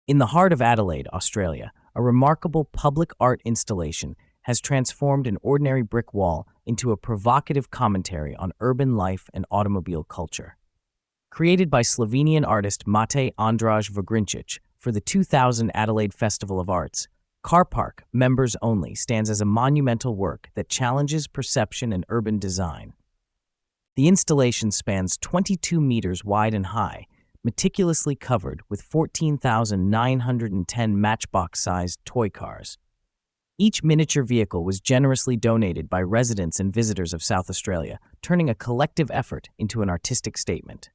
In the heart of Adelaide, Australia, a remarkable public art installation has transformed an ordinary brick wall into a provocative commentary on urban life and automobile culture. Created by Slovenian artist Matej Vogrincic for the 2000 Adelaide Festival of Arts, CarPark, members only, stands as a monumental work that challenges perception and urban design. The installation spans 22 meters wide and high, meticulously covered with 14,910 matchbox-sized toy cars. Each miniature vehicle was generously donated by residents and visitors of South Australia, turning a collective effort into an artistic statement.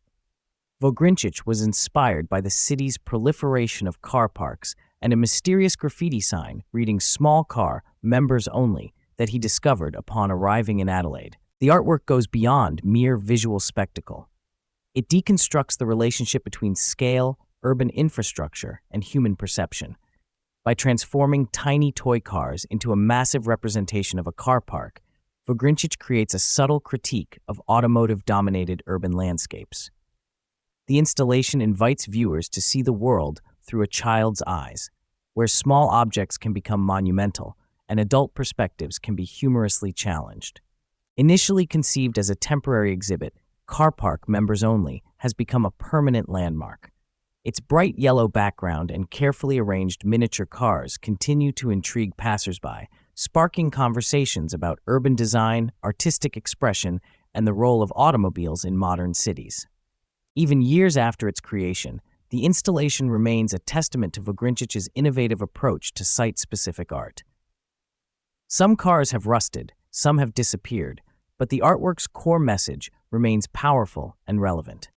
Vogrincic was inspired by the city's proliferation of car parks and a mysterious graffiti sign reading "Small Car, Members Only" that he discovered upon arriving in Adelaide. The artwork goes beyond mere visual spectacle. It deconstructs the relationship between scale, urban infrastructure, and human perception. By transforming tiny toy cars into a massive representation of a car park, Vogrincic creates a subtle critique of automotive-dominated urban landscapes. The installation invites viewers to see the world through a child's eyes, where small objects can become monumental and adult perspectives can be humorously challenged. Initially conceived as a temporary exhibit, CarPark Members Only has become a permanent landmark. Its bright yellow background and carefully arranged miniature cars continue to intrigue passersby, sparking conversations about urban design, artistic expression, and the role of automobiles in modern cities. Even years after its creation, the installation remains a testament to Vogrincic's innovative approach to site-specific art. Some cars have rusted, some have disappeared, but the artwork's core message remains powerful and relevant.